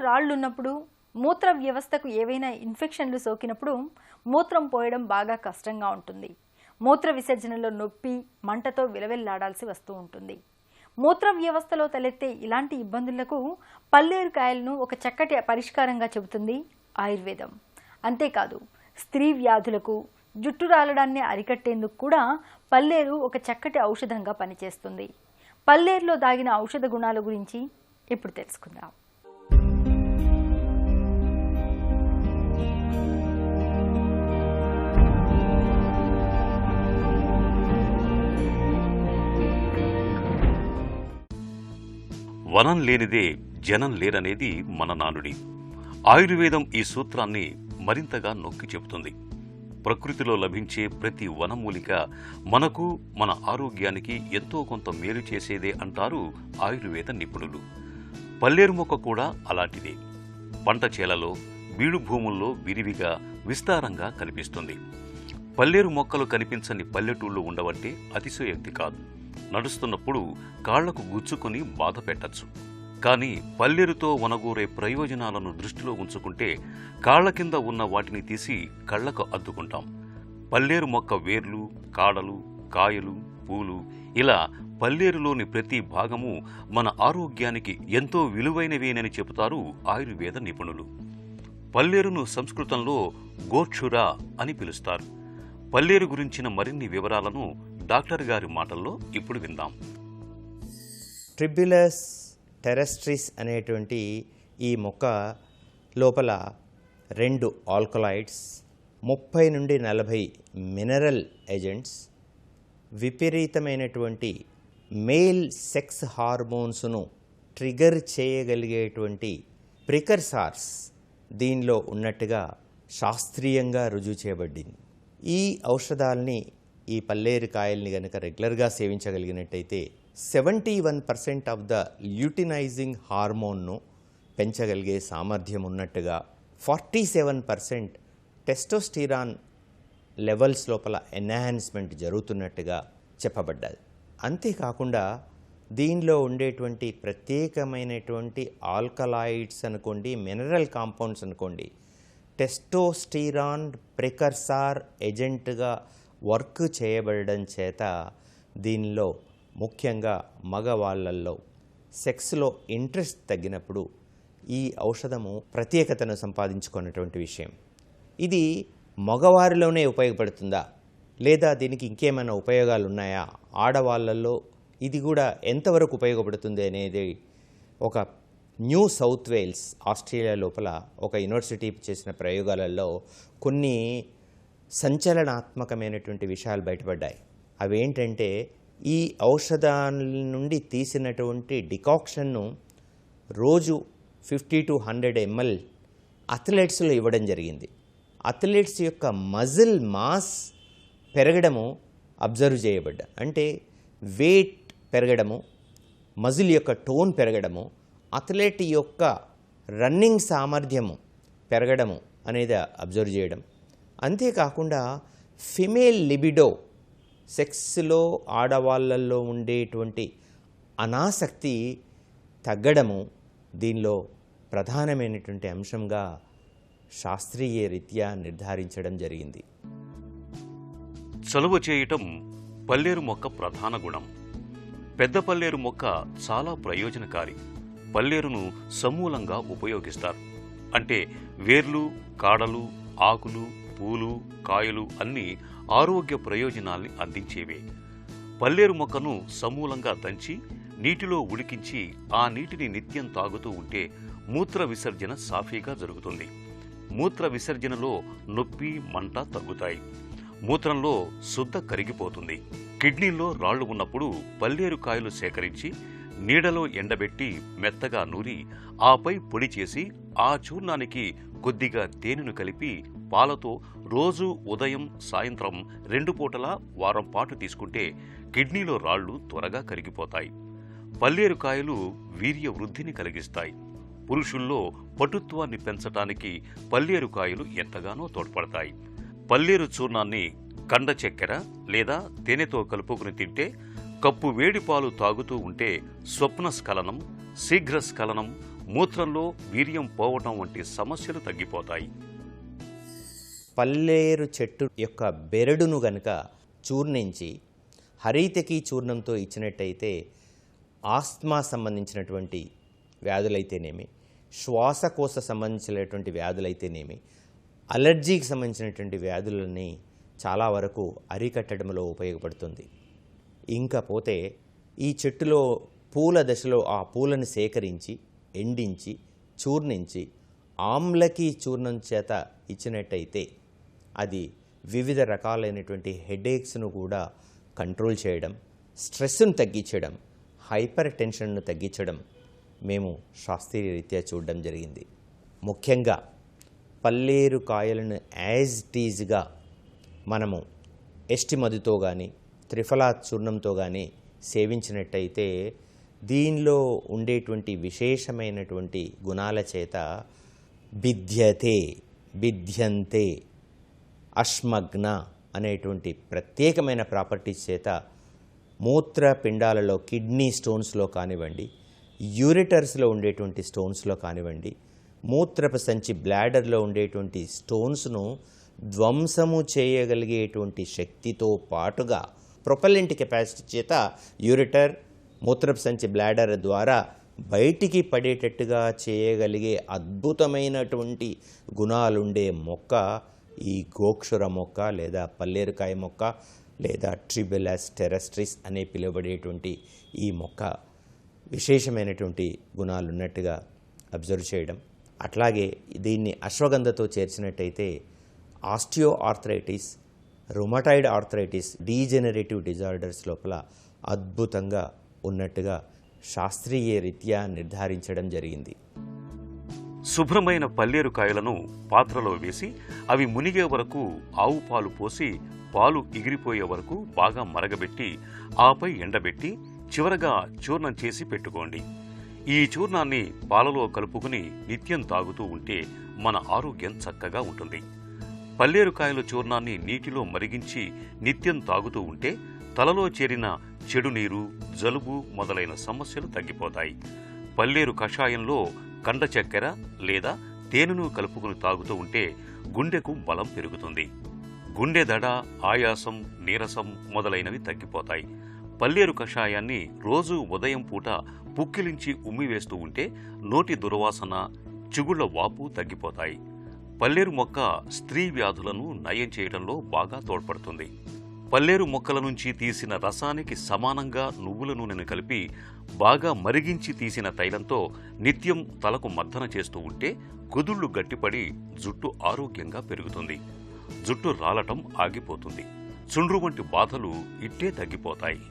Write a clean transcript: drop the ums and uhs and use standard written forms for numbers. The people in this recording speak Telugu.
రాళ్లున్నప్పుడు, మూత్ర వ్యవస్థకు ఏవైనా ఇన్ఫెక్షన్లు సోకినప్పుడు మూత్రం పోయడం బాగా కష్టంగా ఉంటుంది. మూత్ర విసర్జనలో నొప్పి, మంటతో విలవిల్లాడాల్సి వస్తూ ఉంటుంది. మూత్ర వ్యవస్థలో తలెత్తే ఇలాంటి ఇబ్బందులకు పల్లేరు కాయలను ఒక చక్కటి పరిష్కారంగా చెబుతుంది ఆయుర్వేదం. అంతేకాదు, స్త్రీ వ్యాధులకు, జుట్టు రాలడాన్ని అరికట్టేందుకు కూడా పల్లేరు ఒక చక్కటి ఔషధంగా పనిచేస్తుంది. పల్లేరులో దాగిన ఔషధ గుణాల గురించి ఇప్పుడు తెలుసుకుందాం. వనం లేనిదే జనం లేరనేది మన నానుడి. ఆయుర్వేదం ఈ సూత్రాన్ని మరింతగా నొక్కి చెబుతుంది. ప్రకృతిలో లభించే ప్రతి వనమూలిక మనకు, మన ఆరోగ్యానికి ఎంతో కొంత మేలు చేసేదే అంటారు ఆయుర్వేద నిపుణులు. పల్లేరు మొక్క కూడా అలాంటిదే. పంట చేలలో, బీడు భూముల్లో విరివిగా, విస్తారంగా కనిపిస్తుంది. పల్లేరు మొక్కలు కనిపించని పల్లెటూళ్ళు ఉండవంటే అతిశయోక్తి కాదు. నడుస్తున్నప్పుడు కాళ్లకు గుచ్చుకుని బాధ పెట్టచ్చు. కానీ పల్లేరుతో వనగూరే ప్రయోజనాలను దృష్టిలో ఉంచుకుంటే కాళ్ల కింద ఉన్న వాటిని తీసి కళ్లకు అద్దుకుంటాం. పల్లేరు మొక్క వేర్లు, కాడలు, కాయలు, పూలు ఇలా పల్లేరులోని ప్రతి భాగము మన ఆరోగ్యానికి ఎంతో విలువైనవేనని చెబుతారు ఆయుర్వేద నిపుణులు. పల్లేరును సంస్కృతంలో గోక్షుర అని పిలుస్తారు. పల్లేరు గురించిన మరిన్ని వివరాలను డాక్టర్ గారి మాటల్లో ఇప్పుడు విందాం. ట్రిబ్యులస్ టెరెస్ట్రిస్ అనేటువంటి ఈ మొక్క లోపల 2 ఆల్కలాయిడ్స్, 30 నుండి 40 మినరల్ ఏజెంట్స్, విపరీతమైనటువంటి మేల్ సెక్స్ హార్మోన్స్ను ట్రిగర్ చేయగలిగేటువంటి ప్రికర్సార్స్ దీనిలో ఉన్నట్టుగా శాస్త్రీయంగా రుజువు చేయబడింది. ఈ ఔషధాలని, ఈ పల్లేరు కాయల్ని కనుక రెగ్యులర్గా సేవించగలిగినట్టయితే 71% ఆఫ్ ద ల్యూటినైజింగ్ హార్మోన్ను పెంచగలిగే సామర్థ్యం ఉన్నట్టుగా, 47% టెస్టోస్టిరాన్ లెవెల్స్ లోపల ఎన్హాన్స్మెంట్ జరుగుతున్నట్టుగా చెప్పబడ్డది. అంతేకాకుండా దీనిలో ఉండేటువంటి ప్రత్యేకమైనటువంటి ఆల్కలాయిడ్స్ అనుకోండి, మినరల్ కాంపౌండ్స్ అనుకోండి, టెస్టోస్టిరాన్ ప్రికర్సార్ ఏజెంట్గా వర్క్ చేయబడడం చేత దీనిలో ముఖ్యంగా మగవాళ్ళల్లో సెక్స్లో ఇంట్రెస్ట్ తగ్గినప్పుడు ఈ ఔషధము ప్రత్యేకతను సంపాదించుకున్నటువంటి విషయం. ఇది మగవారిలోనే ఉపయోగపడుతుందా, లేదా దీనికి ఇంకేమైనా ఉపయోగాలు ఉన్నాయా, ఆడవాళ్ళల్లో ఇది కూడా ఎంతవరకు ఉపయోగపడుతుంది అనేది ఒక న్యూ సౌత్ వేల్స్ ఆస్ట్రేలియా లోపల ఒక యూనివర్సిటీ చేసిన ప్రయోగాలలో కొన్ని సంచలనాత్మకమైనటువంటి విషయాలు బయటపడ్డాయి. అవేంటంటే, ఈ ఔషధాల నుండి తీసినటువంటి డికాక్షన్ను రోజు 50 to 100 ml అథ్లెట్స్లో ఇవ్వడం జరిగింది. అథ్లెట్స్ యొక్క మజిల్ మాస్ పెరగడము అబ్జర్వ్ చేయబడ్డా. అంటే వెయిట్ పెరగడము, మజిల్ యొక్క టోన్ పెరగడము, అథ్లెట్ యొక్క రన్నింగ్ సామర్థ్యము పెరగడము అనేది అబ్జర్వ్ చేయడం. అంతేకాకుండా ఫిమేల్ లిబిడో, సెక్స్లో ఆడవాళ్ళల్లో ఉండేటువంటి అనాసక్తి తగ్గడము దీనిలో ప్రధానమైనటువంటి అంశంగా శాస్త్రీయ రీత్యా నిర్ధారించడం జరిగింది. చలువ చేయటం పల్లేరు మొక్క ప్రధాన గుణం. పెద్ద పల్లేరు మొక్క చాలా ప్రయోజనకారి. పల్లేరును సమూలంగా ఉపయోగిస్తారు. అంటే వేర్లు, కాడలు, ఆకులు, పూలు, కాయలు అన్నీ ఆరోగ్య ప్రయోజనాల్ని అందించేవే. పల్లేరు మొక్కను సమూలంగా దంచి నీటిలో ఉడికించి ఆ నీటిని నిత్యం తాగుతూ ఉంటే మూత్ర విసర్జన సాఫీగా జరుగుతుంది. మూత్ర విసర్జనలో నొప్పి, మంట తగ్గుతాయి. మూత్రంలో శుద్ధ కరిగిపోతుంది. కిడ్నీలో రాళ్లు ఉన్నప్పుడు పల్లేరు కాయలు సేకరించి నీడలో ఎండబెట్టి మెత్తగా నూరి ఆపై పొడి చేసి ఆ చూర్ణానికి కొద్దిగా తేనెను కలిపి పాలతో రోజు ఉదయం, సాయంత్రం 2 పూటలా వారం పాటు తీసుకుంటే కిడ్నీలో రాళ్లు త్వరగా కరిగిపోతాయి. పల్లేరు కాయలు వీర్య వృద్ధిని కలిగిస్తాయి. పురుషుల్లో పటుత్వాన్ని పెంచటానికి పల్లేరు కాయలు ఎంతగానో తోడ్పడతాయి. పల్లేరు చూర్ణాన్ని కండ చక్కెర లేదా తేనెతో కలుపుకుని తింటే, కప్పు వేడి పాలు తాగుతూ ఉంటే స్వప్న స్ఖలనం, శీఘ్ర స్ఖలనం, మూత్రంలో వీర్యం పోవటం వంటి సమస్యలు తగ్గిపోతాయి. పల్లేరు చెట్టు యొక్క బెరడును గనక చూర్ణించి హరితకి చూర్ణంతో ఇచ్చినట్టయితే ఆస్మా సంబంధించినటువంటి వ్యాధులైతేనేమి, శ్వాసకోశ సంబంధించినటువంటి వ్యాధులైతేనేమి, అలర్జీకి సంబంధించినటువంటి వ్యాధులని చాలా వరకు అరికట్టడంలో ఉపయోగపడుతుంది. ఇంకా పోతే ఈ చెట్టులో పూల దశలో ఆ పూలను సేకరించి ఎండించి చూర్ణించి ఆమ్లకి చూర్ణం చేత ఇచ్చినట్టయితే అది వివిధ రకాలైనటువంటి హెడేక్స్ను కూడా కంట్రోల్ చేయడం, స్ట్రెస్ను తగ్గించడం, హైపర్ టెన్షన్ను తగ్గించడం మేము శాస్త్రీయ రీత్యా చూడడం జరిగింది. ముఖ్యంగా పల్లేరు కాయలను యాజ్ టీజ్గా మనము ఎస్టి మధుతో కానీ త్రిఫలా చూర్ణంతో కానీ సేవించినట్టయితే దీనిలో ఉండేటువంటి విశేషమైనటువంటి గుణాల చేత బిధ్యంతే అశ్మగ్న అనేటువంటి ప్రత్యేకమైన ప్రాపర్టీస్ చేత మూత్రపిండాలలో కిడ్నీ స్టోన్స్లో కానివ్వండి, యూరిటర్స్లో ఉండేటువంటి స్టోన్స్లో కానివ్వండి, మూత్రపు సంచి బ్లాడర్లో ఉండేటువంటి స్టోన్స్ను ధ్వంసము చేయగలిగేటువంటి శక్తితో పాటుగా ప్రొపెల్లెంట్ కెపాసిటీ చేత యూరిటర్, మూత్రపు సంచి బ్లాడర్ ద్వారా బయటికి పడేటట్టుగా చేయగలిగే అద్భుతమైనటువంటి గుణాలుండే మొక్క ఈ గోక్షుర మొక్క లేదా పల్లేరుకాయ మొక్క లేదా ట్రిబెలస్ టెరెస్ట్రిస్ అనే పిలువబడేటువంటి ఈ మొక్క విశేషమైనటువంటి గుణాలు ఉన్నట్టుగా అబ్జర్వ్ చేయడం. అట్లాగే దీన్ని అశ్వగంధతో చేర్చినట్టయితే osteo arthritis, rheumatoid arthritis, degenerative disorders లోపల అద్భుతంగా ఉన్నట్టుగా శాస్త్రీయ రీత్యా నిర్ధారించడం జరిగింది. శుభ్రమైన పల్లేరు కాయలను పాత్రలో వేసి అవి మునిగే వరకు ఆవు పాలు పోసి పాలు ఎగిరిపోయే వరకు బాగా మరగబెట్టి ఆపై ఎండబెట్టి చివరగా చూర్ణం చేసి పెట్టుకోండి. ఈ చూర్ణాన్ని పాలలో కలుపుకుని నిత్యం తాగుతూ ఉంటే మన ఆరోగ్యం చక్కగా ఉంటుంది. పల్లేరుకాయల చూర్ణాన్ని నీటిలో మరిగించి నిత్యం తాగుతూ ఉంటే తలలో చేరిన చెడు నీరు, జలుబు మొదలైన సమస్యలు తగ్గిపోతాయి. పల్లేరు కషాయంలో కండ చక్కెర లేదా తేనెను కలుపుకుని తాగుతూ ఉంటే గుండెకు బలం పెరుగుతుంది. గుండె దడ, ఆయాసం, నీరసం మొదలైనవి తగ్గిపోతాయి. పల్లేరు కషాయాన్ని రోజు ఉదయం పూట పుక్కిలించి ఉమ్మివేస్తూ ఉంటే నోటి దుర్వాసన, చిగుళ్ల వాపు తగ్గిపోతాయి. పల్లేరు మొక్క స్త్రీ వ్యాధులను నయం చేయడంలో బాగా తోడ్పడుతుంది. పల్లేరు మొక్కల నుంచి తీసిన రసానికి సమానంగా నువ్వుల నూనెను కలిపి బాగా మరిగించి తీసిన తైలంతో నిత్యం తలకు మర్దన చేస్తూ ఉంటే కుదుళ్లు గట్టిపడి జుట్టు ఆరోగ్యంగా పెరుగుతుంది. జుట్టు రాలటం ఆగిపోతుంది. చుండ్రు వంటి బాధలు ఇట్టే తగ్గిపోతాయి.